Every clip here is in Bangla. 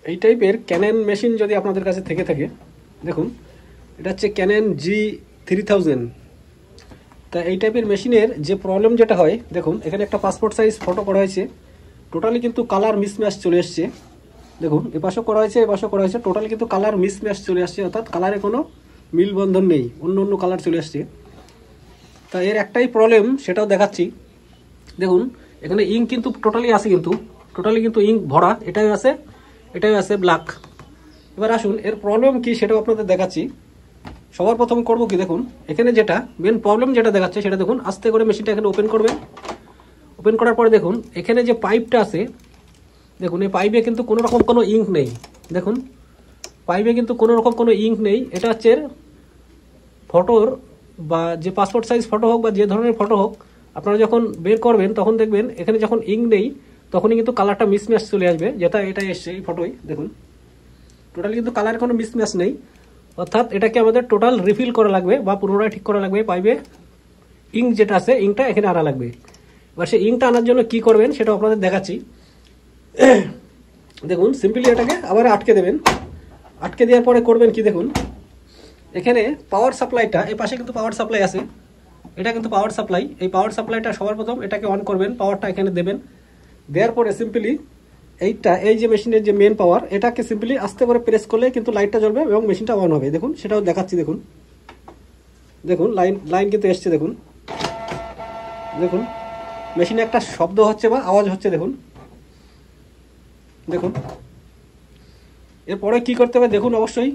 এই টাইপের ক্যানন মেশিন যদি আপনাদের কাছে থেকে থাকে, দেখুন এটা হচ্ছে ক্যানন G3000। তা এই টাইপের মেশিনের যে প্রবলেম যেটা হয়, দেখুন এখানে একটা পাসপোর্ট সাইজ ফটো করা হয়েছে, টোটালি কিন্তু কালার মিসম্যাচ চলে এসছে। দেখুন এপাশেও করা হয়েছে, এপাশেও করা হয়েছে, টোটালি কিন্তু কালার মিসম্যাচ চলে আসছে, অর্থাৎ কালারে কোনো মিলবন্ধন নেই, অন্য অন্য কালার চলে আসছে। তা এর একটাই প্রবলেম, সেটাও দেখাচ্ছি। দেখুন এখানে ইঙ্ক কিন্তু টোটালি আছে, কিন্তু টোটালি কিন্তু ইঙ্ক ভরা, এটাই আছে ব্ল্যাক। এবার আসুন এর প্রবলেম কি সেটাও আপনাদের দেখাচ্ছি। সবার প্রথম করব কি, দেখুন এখানে যেটা মেন প্রবলেম যেটা দেখাচ্ছে সেটা দেখুন, আস্তে করে মেশিনটা এখানে ওপেন করবেন। ওপেন করার পরে দেখুন এখানে যে পাইপটা আছে, দেখুন এই পাইপে কিন্তু কোনো রকম কোনো ইঙ্ক নেই। দেখুন পাইপে কিন্তু কোনো রকম কোনো ইঙ্ক নেই। এটা হচ্ছে ফটোর বা যে পাসপোর্ট সাইজ ফটো হোক বা যে ধরনের ফটো হোক, আপনারা যখন বের করবেন তখন দেখবেন এখানে যখন ইঙ্ক নেই তখনই কিন্তু কালারটা মিসম্যাচ চলে আসবে, যেটা এটাই এসছে এই ফটোই। দেখুন টোটালি কিন্তু কালারের কোনো মিসম্যাচ নেই, অর্থাৎ এটাকে আমাদের টোটাল রিফিল করা লাগবে বা পুনরায় ঠিক করা লাগবে। পাইপে ইঙ্ক যেটা আছে, ইঙ্কটা এখানে আনা লাগবে। এবার সেই ইঙ্কটা আনার জন্য কি করবেন সেটা আপনাদের দেখাচ্ছি। দেখুন সিম্পলি এটাকে আবার আটকে দেবেন। আটকে দেওয়ার পরে করবেন কি, দেখুন এখানে পাওয়ার সাপ্লাইটা, এই পাশে কিন্তু পাওয়ার সাপ্লাই আছে, এটা কিন্তু পাওয়ার সাপ্লাই। এই পাওয়ার সাপ্লাইটা সবার প্রথম এটাকে অন করবেন, পাওয়ারটা এখানে দেবেন। দেওয়ার পরে সিম্পলি এই যে মেশিনের যে মেন পাওয়ার, এটাকে সিম্পলি আস্তে করে প্রেস করলে কিন্তু লাইটটা জ্বলবে এবং মেশিনটা অন হবে। দেখুন সেটাও দেখাচ্ছি। দেখুন দেখুন লাইন কিন্তু এসছে। দেখুন দেখুন মেশিনে একটা শব্দ হচ্ছে বা আওয়াজ হচ্ছে। দেখুন দেখুন এরপরে কি করতে হবে, দেখুন অবশ্যই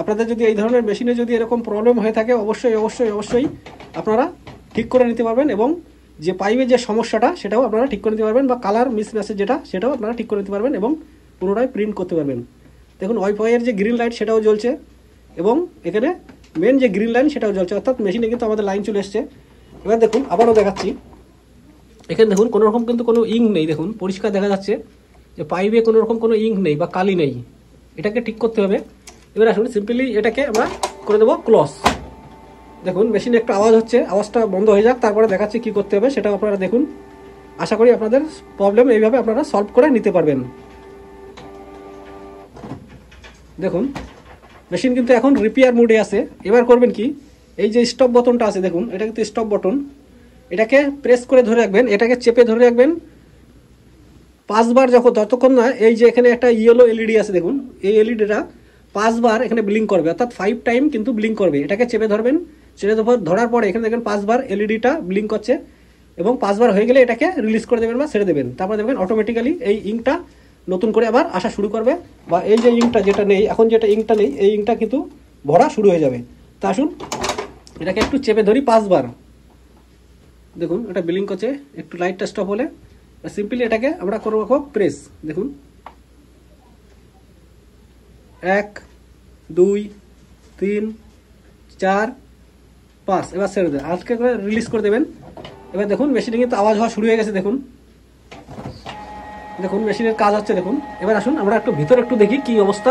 আপনাদের যদি এই ধরনের মেশিনে যদি এরকম প্রবলেম হয়ে থাকে, অবশ্যই আপনারা ঠিক করে নিতে পারবেন, এবং যে পাইপের যে সমস্যাটা সেটাও আপনারা ঠিক করে নিতে পারবেন, বা কালার মিসম্যাচের যেটা সেটাও আপনারা ঠিক করে নিতে পারবেন এবং পুনরায় প্রিন্ট করতে পারবেন। দেখুন ওয়াইফাইয়ের যে গ্রিন লাইট সেটাও জ্বলছে, এবং এখানে মেন যে গ্রিন লাইন সেটাও জ্বলছে, অর্থাৎ মেশিনে কিন্তু আমাদের লাইন চলে এসছে। এবার দেখুন আবারও দেখাচ্ছি, এখানে দেখুন কোনো রকম কিন্তু কোনো ইঙ্ক নেই। দেখুন পরিষ্কার দেখা যাচ্ছে যে পাইপে কোনো রকম কোনো ইঙ্ক নেই বা কালি নেই, এটাকে ঠিক করতে হবে। এবার আসুন সিম্পলি এটাকে আমরা করে দেবো ক্লোজ। দেখুন মেশিনে একটা আওয়াজ হচ্ছে, আওয়াজটা বন্ধ হয়ে যাক, তারপরে দেখাচ্ছি কি করতে হবে সেটাও আপনারা দেখুন। আশা করি আপনাদের প্রবলেম এইভাবে আপনারা সলভ করে নিতে পারবেন। দেখুন মেশিন কিন্তু এখন রিপেয়ার মোডে আছে। এবার করবেন কি, এই যে স্টপ বাটনটা আছে, দেখুন এটা কিন্তু স্টপ বাটন, এটাকে প্রেস করে ধরে রাখবেন, এটাকে চেপে ধরে রাখবেন 5 বার, যতক্ষণ না এই যে এখানে একটা ইয়েলো এলইডি আছে, দেখুন এই এলইডিটা 5 বার এখানে ব্লিঙ্ক করবে, অর্থাৎ 5 টাইম কিন্তু ব্লিঙ্ক করবে। এটাকে চেপে ধরবেন, চেপে ধরার পরে এখানে দেখবেন 5 বার এলইডিটা ব্লিঙ্ক করছে, এবং 5 বার হয়ে গেলে এটাকে রিলিজ করে দেবেন বা ছেড়ে দেবেন। তারপর দেখবেন অটোমেটিক্যালি এই ইঙ্কটা নতুন করে আবার আসা শুরু করবে, বা এই যে ইঙ্কটা যেটা নেই এখন, যেটা ইঙ্কটা নেই, এই ইঙ্কটা কিন্তু ভরা শুরু হয়ে যাবে। তা আসুন এটাকে একটু চেপে ধরি 5 বার। দেখুন এটা ব্লিঙ্ক করছে, একটু লাইটটা স্টপ হলে সিম্পলি এটাকে আমরা করবো প্রেস। দেখুন 1 2 3 4 5, এবার ছেড়ে দেবেন, আজকে করে রিলিজ করে দেবেন। এবার দেখুন মেশিনে কিন্তু আওয়াজ হওয়া শুরু হয়ে গেছে। দেখুন দেখুন মেশিনের কাজ হচ্ছে। দেখুন এবার আসুন আমরা একটু ভিতরে একটু দেখি কি অবস্থা।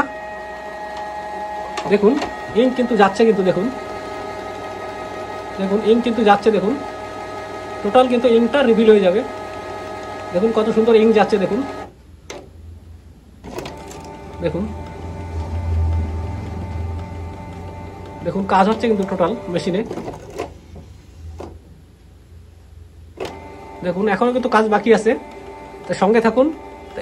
দেখুন ইঙ্ক কিন্তু যাচ্ছে, কিন্তু দেখুন ইঙ্ক কিন্তু যাচ্ছে। দেখুন টোটাল কিন্তু ইঙ্কটা রিভিল হয়ে যাবে। দেখুন কত সুন্দর ইঙ্ক যাচ্ছে। দেখুন দেখুন দেখুন কাজ হচ্ছে কিন্তু টোটাল মেশিনে। দেখুন এখনো কিন্তু কাজ বাকি আছে, তো সঙ্গে থাকুন।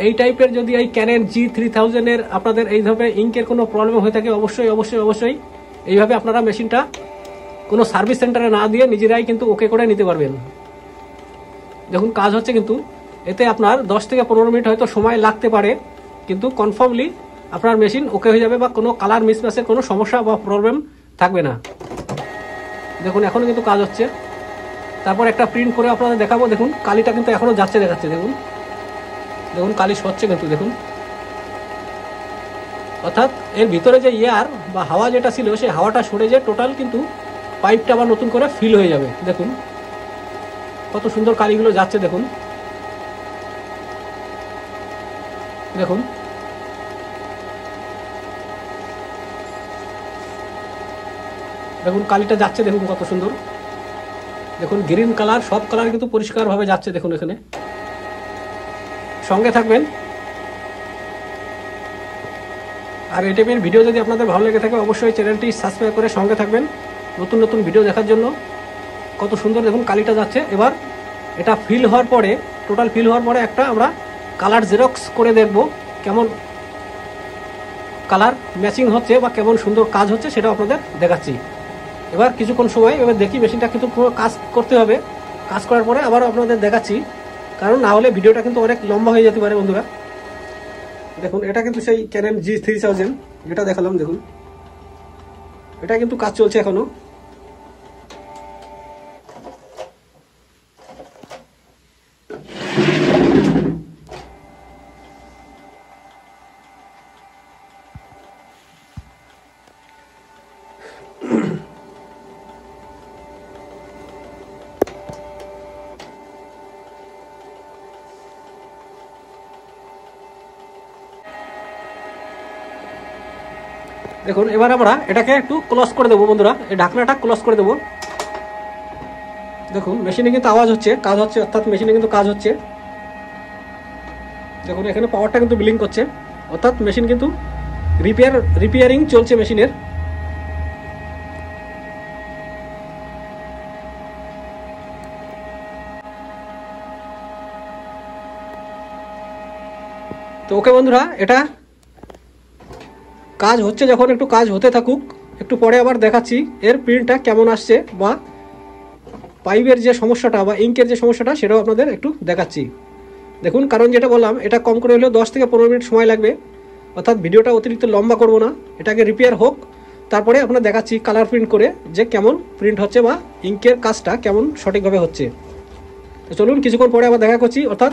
এই টাইপের যদি এই ক্যানন G3000 এর আপনাদের এইভাবে ইঙ্কের কোনো প্রবলেম হয়ে থাকে, অবশ্যই এইভাবে আপনারা মেশিনটা কোনো সার্ভিস সেন্টারে না দিয়ে নিজেরাই কিন্তু ওকে করে নিতে পারবেন। দেখুন কাজ হচ্ছে কিন্তু, এতে আপনার 10 থেকে 15 মিনিট হয়তো সময় লাগতে পারে, কিন্তু কনফার্মলি আপনার মেশিন ওকে হয়ে যাবে, বা কোনো কালার মিসম্যাচের কোনো সমস্যা বা প্রবলেম থাকবে না। দেখুন এখনো কিন্তু কাজ হচ্ছে, তারপর একটা প্রিন্ট করে আপনাদের দেখাবো। দেখুন কালিটা কিন্তু এখনো যাচ্ছে, দেখাচ্ছে। দেখুন দেখুন কালি সরছে কিন্তু। দেখুন অর্থাৎ এর ভিতরে যে এয়ার বা হাওয়া যেটা ছিল, সেই হাওয়াটা সরে যে টোটাল কিন্তু পাইপটা আবার নতুন করে ফিল হয়ে যাবে। দেখুন কত সুন্দর কালিগুলো যাচ্ছে। দেখুন দেখুন দেখুন কালিটা যাচ্ছে। দেখুন কত সুন্দর। দেখুন গ্রিন কালার, সব কালার কিন্তু পরিষ্কারভাবে যাচ্ছে। দেখুন এখানে সঙ্গে থাকবেন। আর এই টাইপের ভিডিও যদি আপনাদের ভালো লেগে থাকে অবশ্যই চ্যানেলটি সাবস্ক্রাইব করে সঙ্গে থাকবেন নতুন নতুন ভিডিও দেখার জন্য। কত সুন্দর দেখুন কালিটা যাচ্ছে। এবার এটা ফিল হওয়ার পরে, টোটাল ফিল হওয়ার পরে একটা আমরা কালার জেরক্স করে দেখব কেমন কালার ম্যাচিং হচ্ছে বা কেমন সুন্দর কাজ হচ্ছে সেটাও আপনাদের দেখাচ্ছি। এবার কিছুক্ষণ সময় এবার দেখি, মেশিনটা কিন্তু পুরো কাজ করতে হবে। কাজ করার পরে আবার আপনাদের দেখাচ্ছি, কারণ না হলে ভিডিওটা কিন্তু অনেক লম্বা হয়ে যেতে পারে বন্ধুরা। দেখুন এটা কিন্তু সেই ক্যানন G3000 যেটা দেখালাম, দেখুন এটা কিন্তু কাজ চলছে এখনো। দেখুন এবার আমরা এটাকে একটু ক্লোজ করে দেবো বন্ধুরা, এই ঢাকনাটা ক্লোজ করে দেবো। দেখুন মেশিনে কিন্তু আওয়াজ হচ্ছে, কাজ হচ্ছে, অর্থাৎ মেশিনে কিন্তু কাজ হচ্ছে। দেখুন এখানে পাওয়ারটা কিন্তু ব্লিঙ্ক করছে, অর্থাৎ মেশিন কিন্তু রিপেয়ারিং চলছে মেশিনের। তো ওকে বন্ধুরা, এটা কাজ হচ্ছে, যখন একটু কাজ হতে থাকুক, একটু পরে আবার দেখাচ্ছি এর প্রিন্টটা কেমন আসছে বা পাইপের যে সমস্যাটা বা ইঙ্কের যে সমস্যাটা সেটাও আপনাদের একটু দেখাচ্ছি। দেখুন, কারণ যেটা বললাম এটা কম করে হলেও 10 থেকে 15 মিনিট সময় লাগবে, অর্থাৎ ভিডিওটা অতিরিক্ত লম্বা করব না, এটাকে রিপেয়ার হোক, তারপরে আপনার দেখাচ্ছি কালার প্রিন্ট করে যে কেমন প্রিন্ট হচ্ছে বা ইঙ্কের কাজটা কেমন সঠিকভাবে হচ্ছে। তো চলুন কিছুক্ষণ পরে আবার দেখা করছি, অর্থাৎ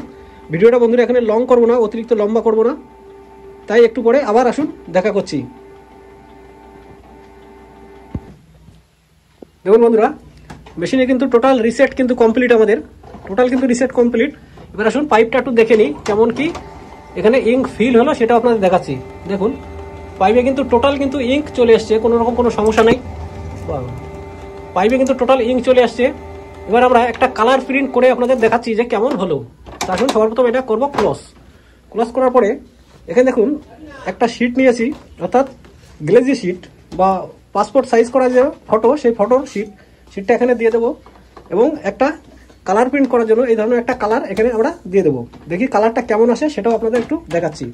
ভিডিওটা বন্ধুরা এখানে লং করব না, অতিরিক্ত লম্বা করব না, তাই একটু পরে আবার আসুন দেখা করছি। দেখুন বন্ধুরা, মেশিনে কিন্তু টোটাল রিসেট কিন্তু কমপ্লিট, আমাদের টোটাল কিন্তু রিসেট কমপ্লিট। এবার আসুন পাইপটা একটু দেখে নিই কেমন কি এখানে ইঙ্ক ফিল হলো সেটা আপনাদের দেখাচ্ছি। দেখুন পাইপে কিন্তু টোটাল কিন্তু ইঙ্ক চলে আসছে, কোনো রকম কোনো সমস্যা নেই, পাইপে কিন্তু টোটাল ইঙ্ক চলে আসছে। এবার আমরা একটা কালার প্রিন্ট করে আপনাদের দেখাচ্ছি যে কেমন হলো। আসুন সবার প্রথম এটা করবো ক্লোজ করার পরে এখানে দেখুন একটা শিট নিয়েছি, অর্থাৎ গ্লেজি শিট বা পাসপোর্ট সাইজ করা যে ফটো, সেই ফটোর শিটটা এখানে দিয়ে দেবো এবং একটা কালার প্রিন্ট করার জন্য এই ধরনের একটা কালার এখানে আমরা দিয়ে দেবো। দেখি কালারটা কেমন আসে সেটাও আপনাদের একটু দেখাচ্ছি।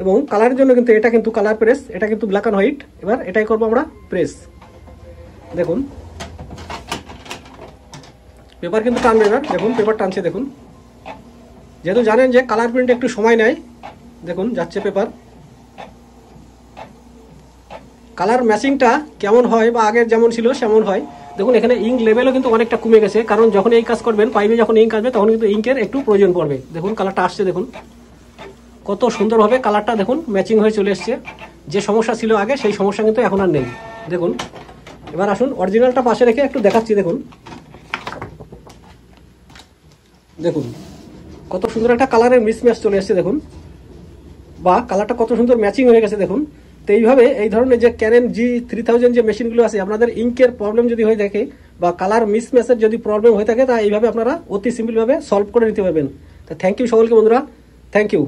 এবং কালারের জন্য কিন্তু এটা কিন্তু কালার প্রেস, এটা কিন্তু ব্ল্যাক অ্যান্ড হোয়াইট। এবার এটাই করবো আমরা প্রেস। দেখুন পেপার কিন্তু টানবে, এবার দেখুন পেপার টানছে। দেখুন যেহেতু জানেন যে কালার প্রিন্ট একটু সময় নেয়, দেখুন যাচ্ছে পেপার। কালার ম্যাচিংটা কেমন হয় বা আগের যেমন ছিল সেমন হয়। দেখুন এখানে ইঙ্ক লেভেলও কিন্তু অনেকটা কমে গেছে, কারণ যখন এই কাজ করবেন পাইপে যখন ইঙ্ক আসবে তখন কিন্তু ইঙ্কের একটু প্রয়োজন পড়বে। দেখুন কালারটা আসছে, দেখুন কত সুন্দরভাবে কালারটা দেখুন ম্যাচিং হয়ে চলে এসছে। যে সমস্যা ছিল আগে সেই সমস্যা কিন্তু এখন আর নেই। দেখুন এবার আসুন অরিজিনালটা পাশে রেখে একটু দেখাচ্ছি। দেখুন দেখুন কত সুন্দর একটা কালারের মিসম্যাচ চলে এসছে, দেখুন বা কালারটা কত সুন্দর ম্যাচিং হয়ে গেছে। দেখুন তো এইভাবে এই ধরনের যে ক্যানন G3000 যে মেশিনগুলো আছে, আপনাদের ইঙ্কের প্রবলেম যদি হয়ে থাকে বা কালার মিসম্যাচের যদি প্রবলেম হয়ে থাকে, তা এইভাবে আপনারা অতি সিম্পলভাবে সলভ করে নিতে পারবেন। তো থ্যাংক ইউ সকলকে বন্ধুরা, থ্যাংক ইউ।